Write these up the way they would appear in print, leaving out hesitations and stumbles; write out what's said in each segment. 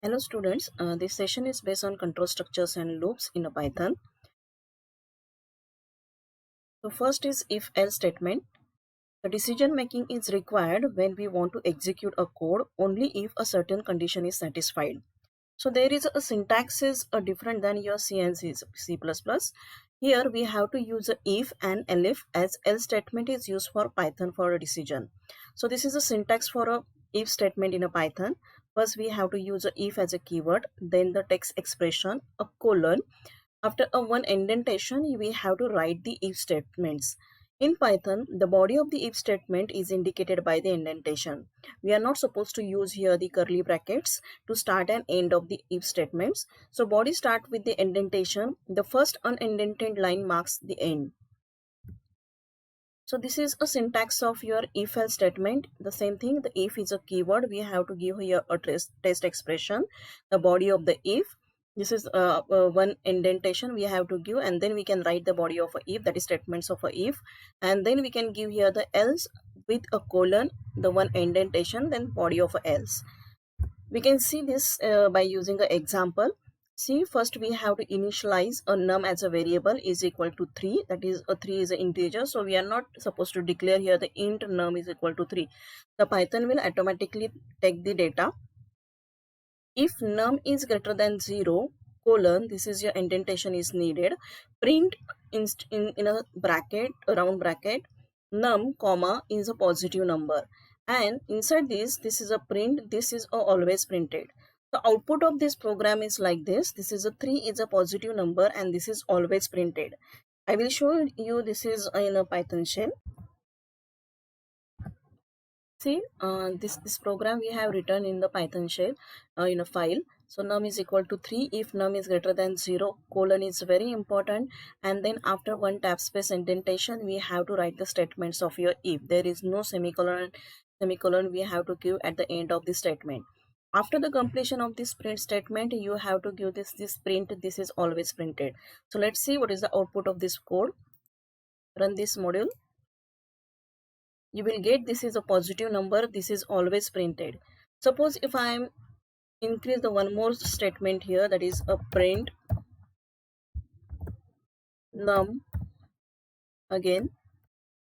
Hello students, this session is based on control structures and loops in a Python. So first is if-else statement. The decision making is required when we want to execute a code only if a certain condition is satisfied. So there is a syntax is different than your C and C++. Here we have to use a if and elif as else statement is used for Python for a decision. So this is a syntax for a if statement in a Python. First we have to use a if as a keyword, then the text expression, a colon. After a one indentation, we have to write the if statements. In Python, the body of the if statement is indicated by the indentation. We are not supposed to use here the curly brackets to start and end of the if statements. So body start with the indentation. The first unindented line marks the end. So this is a syntax of your if-else statement. The same thing, the if is a keyword. We have to give here a test expression, the body of the if. This is one indentation we have to give, and then we can write the body of a if, that is statements of a if, and then we can give here the else with a colon, the one indentation, then body of a else. We can see this by using an example. See, first we have to initialize a num as a variable is equal to 3. That is, a 3 is an integer. So we are not supposed to declare here the int num is equal to 3. The Python will automatically take the data. If num is greater than 0, colon, this is your indentation is needed. Print in a bracket, a round bracket, num, comma, is a positive number. And inside this is a print, this is a always printed. The output of this program is like this. This is a 3 is a positive number and this is always printed. I will show you this is in a Python shell. See, this program we have written in the Python shell in a file. So num is equal to 3 if num is greater than 0, colon is very important, and then after one tab space indentation we have to write the statements of your if. There is no semicolon we have to give at the end of the statement. After the completion of this print statement, you have to give this print. This is always printed. So let's see what is the output of this code. Run this module. You will get this is a positive number, this is always printed. Suppose if I am increase the one more statement here, that is a print num again,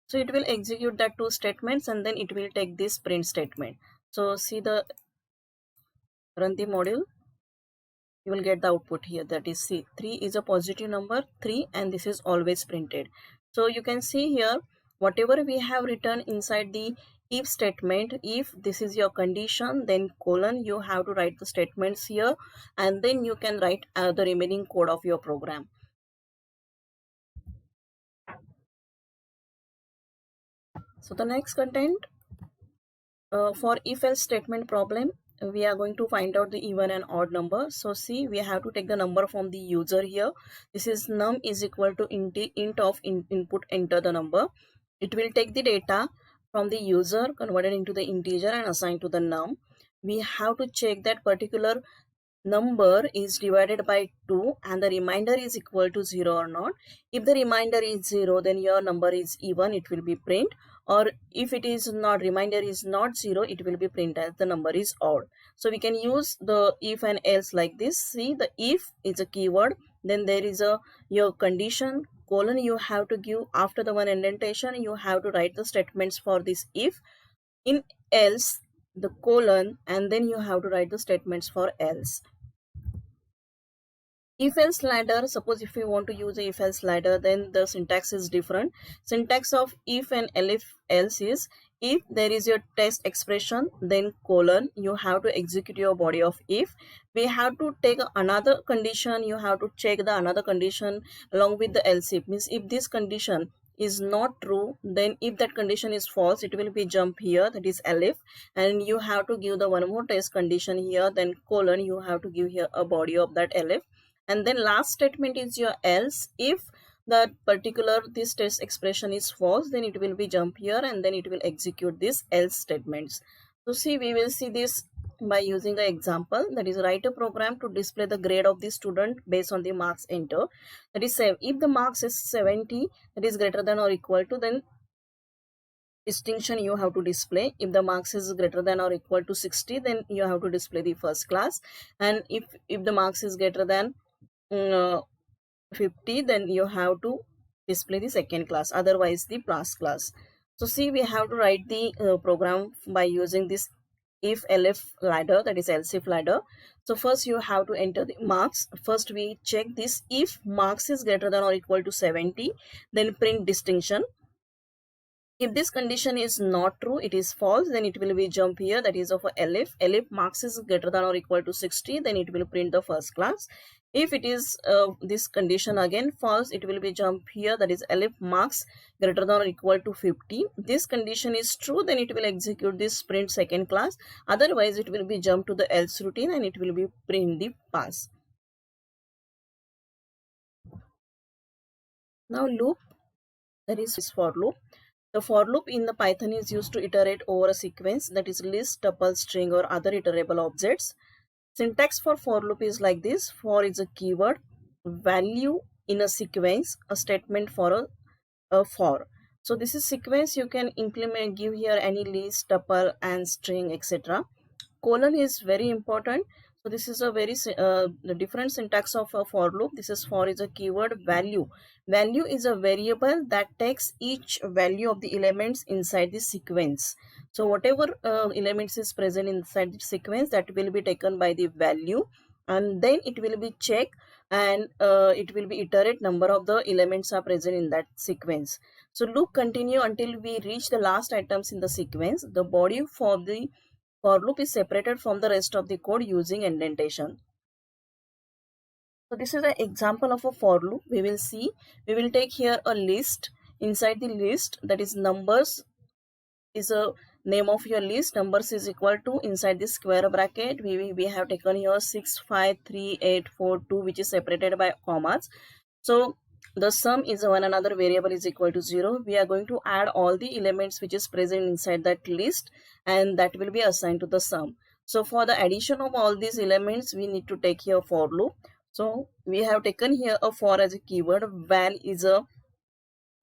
so it will execute that two statements and then it will take this print statement. So see, the run the module, you will get the output here, that is C. 3 is a positive number, 3, and this is always printed. So you can see here whatever we have written inside the if statement, if this is your condition, then colon, you have to write the statements here and then you can write the remaining code of your program. So the next content for if else statement problem, we are going to find out the even and odd number. So see, we have to take the number from the user here. This is num is equal to int of input, enter the number. It will take the data from the user, converted into the integer and assigned to the num. We have to check that particular number is divided by 2 and the remainder is equal to 0 or not. If the remainder is 0, then your number is even, it will be print, or if it is not, remainder is not 0, it will be print as the number is odd. So we can use the if and else like this. See, the if is a keyword, then there is a your condition, colon, you have to give after the one indentation, you have to write the statements for this if. In else, the colon, and then you have to write the statements for else. If else ladder, suppose if we want to use a if else ladder, then the syntax is different. Syntax of if and else is, if there is your test expression, then colon, you have to execute your body of if. We have to take another condition, you have to check the another condition along with the else if. Means if this condition is not true, then if that condition is false, it will be jump here, that is elif, and you have to give the one more test condition here, then colon, you have to give here a body of that elif. And then last statement is your else. If that particular this test expression is false, then it will be jump here and then it will execute this else statements. So see, we will see this by using an example, that is write a program to display the grade of the student based on the marks enter. That is, if the marks is 70, that is greater than or equal to, then distinction you have to display. If the marks is greater than or equal to 60, then you have to display the first class, and if the marks is greater than mm, 50, then you have to display the second class, otherwise the plus class. So see, we have to write the program by using this if elif ladder, that is else if ladder. So first you have to enter the marks. First we check this, if marks is greater than or equal to 70, then print distinction. If this condition is not true, it is false, then it will be jump here, that is of a elif. Elif marks is greater than or equal to 60, then it will print the first class. If it is this condition again false, it will be jump here, that is elif marks greater than or equal to 50. This condition is true, then it will execute this print second class. Otherwise, it will be jump to the else routine and it will be print the pass. Now loop, that is for loop. The for loop in the Python is used to iterate over a sequence, that is list, tuple, string or other iterable objects. Syntax for loop is like this. For is a keyword, value in a sequence, a statement for a for. So this is sequence, you can implement, give here any list, tuple and string, etc. Colon is very important. So this is a very the different syntax of a for loop. This is for is a keyword, value. Value is a variable that takes each value of the elements inside the sequence. So whatever elements is present inside the sequence, that will be taken by the value, and then it will be checked, and it will be iterate number of the elements are present in that sequence. So loop continue until we reach the last items in the sequence. The body for the for loop is separated from the rest of the code using indentation. So this is an example of a for loop. We will see, we will take here a list. Inside the list, that is numbers is a name of your list. Numbers is equal to, inside this square bracket, we have taken here 6, 5, 3, 8, 4, 2, which is separated by commas. So the sum is one another variable is equal to 0. We are going to add all the elements which is present inside that list, and that will be assigned to the sum. So for the addition of all these elements, we need to take here for loop. So we have taken here a for as a keyword. Val is a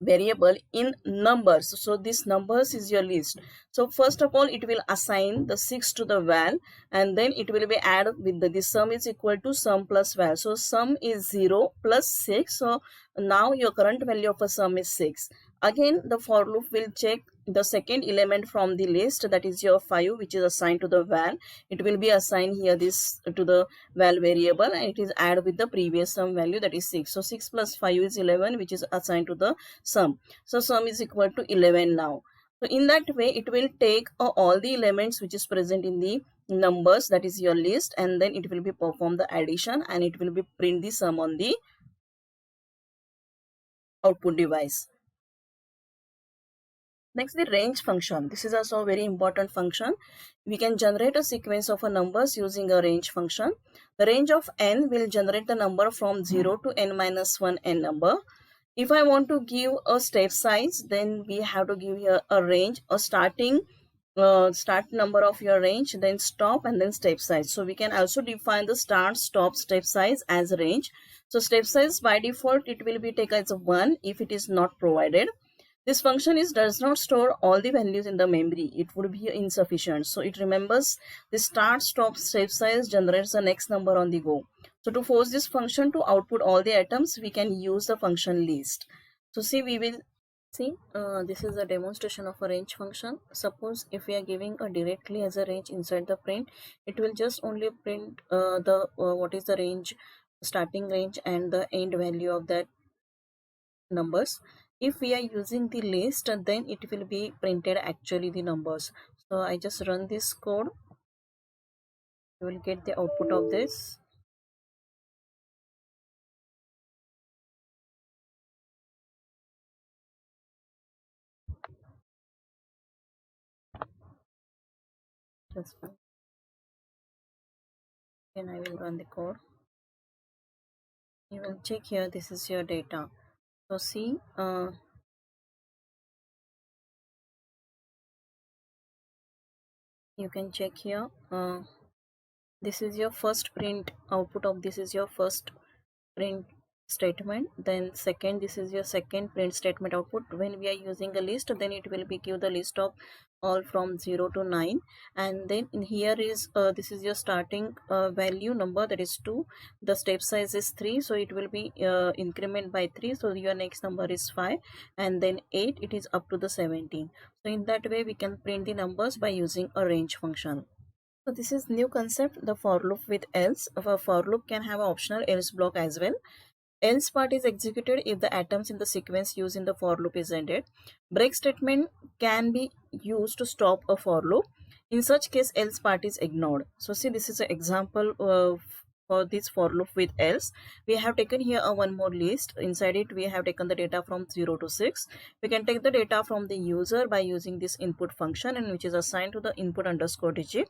variable in numbers, so this numbers is your list. So first of all, it will assign the 6 to the val, and then it will be add with the sum is equal to sum plus val. So sum is 0 plus 6. So now your current value of a sum is 6. Again, the for loop will check the second element from the list, that is your 5, which is assigned to the val. It will be assigned here this to the val variable, and it is add with the previous sum value, that is 6. So 6 plus 5 is 11, which is assigned to the sum. So sum is equal to 11 now. So in that way, it will take all the elements which is present in the numbers, that is your list, and then it will be perform the addition, and it will be print the sum on the output device. Next, the range function. This is also a very important function. We can generate a sequence of numbers using a range function. The range of n will generate the number from 0 to n minus 1 n number. If I want to give a step size, then we have to give here a range, a starting start number of your range, then stop, and then step size. So we can also define the start, stop, step size as a range. So step size by default, it will be taken as a 1 if it is not provided. This function does not store all the values in the memory. It would be insufficient. So it remembers the start, stop, step size, generates the next number on the go. So to force this function to output all the items, we can use the function list. So see, we will see, this is a demonstration of a range function. Suppose if we are giving a directly as a range inside the print, it will just only print the what is the range, starting range and the end value of that numbers. If we are using the list, then it will be printed actually the numbers. So I just run this code, you will get the output of this. Just one. Then I will run the code. You will check here, this is your data. So see, you can check here, this is your first print output of this is your first print statement. Then second, this is your second print statement output. When we are using a list, then it will be give the list of all from 0 to 9. And then in here is this is your starting value number, that is 2. The step size is 3, so it will be increment by 3, so your next number is 5. And then 8, it is up to the 17. So in that way we can print the numbers by using a range function. So this is new concept, the for loop with else. A for loop can have an optional else block as well. Else part is executed if the items in the sequence used in the for loop is ended. Break statement can be used to stop a for loop. In such case, else part is ignored. So see, this is an example for this for loop with else. We have taken here a one more list. Inside it, we have taken the data from 0 to 6. We can take the data from the user by using this input function, and which is assigned to the input underscore digit.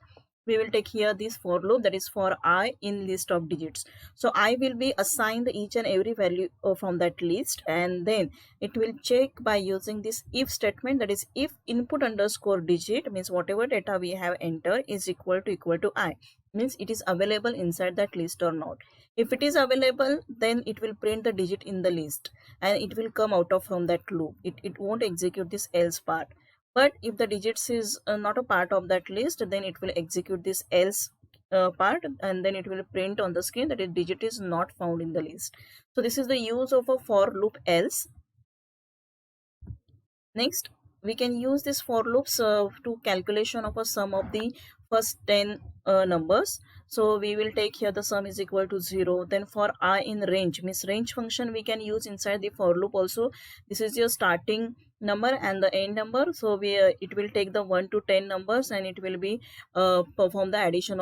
We will take here this for loop, that is for I in list of digits. So I will be assigned each and every value from that list, and then it will check by using this if statement, that is if input underscore digit means whatever data we have entered is equal to I, means it is available inside that list or not. If it is available, then it will print the digit in the list and it will come out of from that loop. It won't execute this else part. But if the digits is not a part of that list, then it will execute this else part, and then it will print on the screen that a digit is not found in the list. So this is the use of a for loop else. Next, we can use this for loops to calculation of a sum of the first 10 numbers. So we will take here the sum is equal to 0. Then for I in range, means range function we can use inside the for loop also. This is your starting number and the end number. So we it will take the 1 to 10 numbers and it will be perform the addition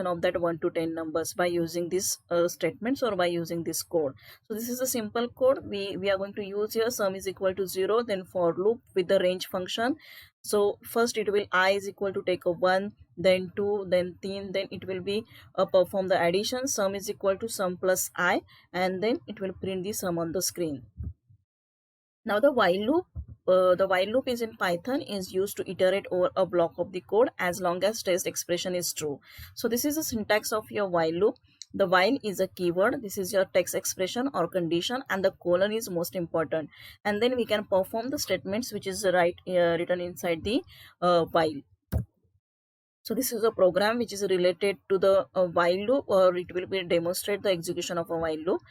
of that 1 to 10 numbers by using this statements or by using this code. So this is a simple code. We are going to use here sum is equal to 0, then for loop with the range function. So first it will I is equal to take a 1, then 2, then 3, then it will be perform the addition. Sum is equal to sum plus I, and then it will print the sum on the screen. Now the while loop is in Python is used to iterate over a block of the code as long as test expression is true. So this is the syntax of your while loop. The while is a keyword. This is your text expression or condition, and the colon is most important. And then we can perform the statements which is written inside the while. So this is a program which is related to the while loop, or it will be demonstrate the execution of a while loop.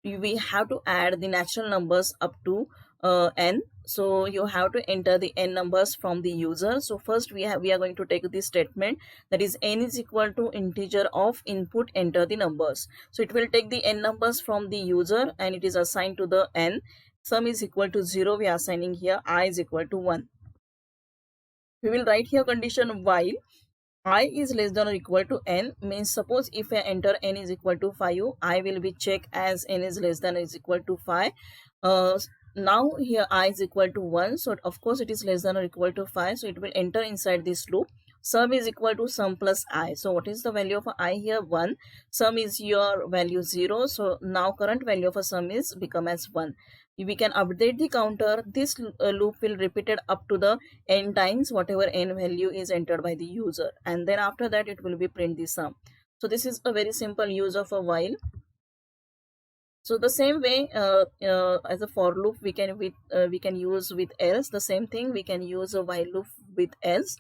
We have to add the natural numbers up to n. So you have to enter the n numbers from the user. So first we are going to take this statement, that is n is equal to integer of input, enter the numbers. So it will take the n numbers from the user and it is assigned to the n. Sum is equal to 0, we are assigning here I is equal to 1. We will write here condition while I is less than or equal to n, means suppose if I enter n is equal to 5, I will be checked as n is less than or is equal to 5. Now here I is equal to 1, so of course it is less than or equal to 5, so it will enter inside this loop. Sum is equal to sum plus I. So what is the value of I here? 1. Sum is your value 0, so now current value of a sum is become as 1. We can update the counter. This loop will repeat it up to the n times whatever n value is entered by the user, and then after that it will be print the sum. So this is a very simple use of a while. So the same way as a for loop we can use with else. The same thing we can use a while loop with else.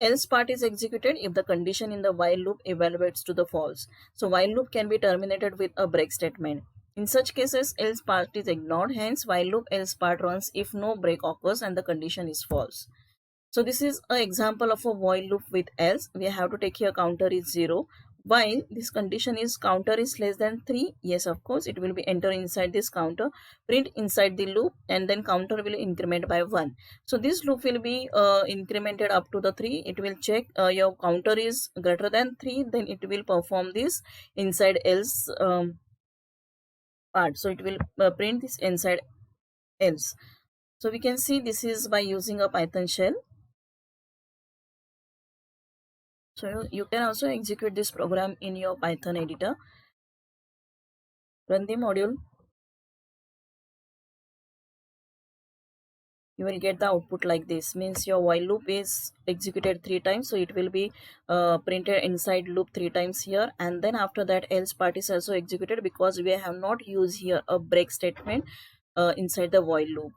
Else part is executed if the condition in the while loop evaluates to the false. So while loop can be terminated with a break statement. In such cases, else part is ignored. Hence, while loop else part runs if no break occurs and the condition is false. So this is an example of a while loop with else. We have to take here counter is 0. While this condition is counter is less than 3, yes, of course, it will be enter inside this counter, print inside the loop, and then counter will increment by 1. So this loop will be incremented up to the 3. It will check your counter is greater than 3, then it will perform this inside else part. So it will print this inside else. So we can see this is by using a Python shell. So you can also execute this program in your Python editor. Run the module. you will get the output like this. Means your while loop is executed 3 times, so it will be printed inside loop 3 times here, and then after that else part is also executed, because we have not used here a break statement inside the while loop.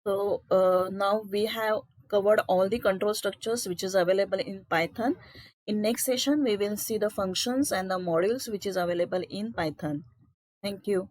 So now we have covered all the control structures which is available in Python. In next session we will see the functions and the modules which is available in Python. Thank you.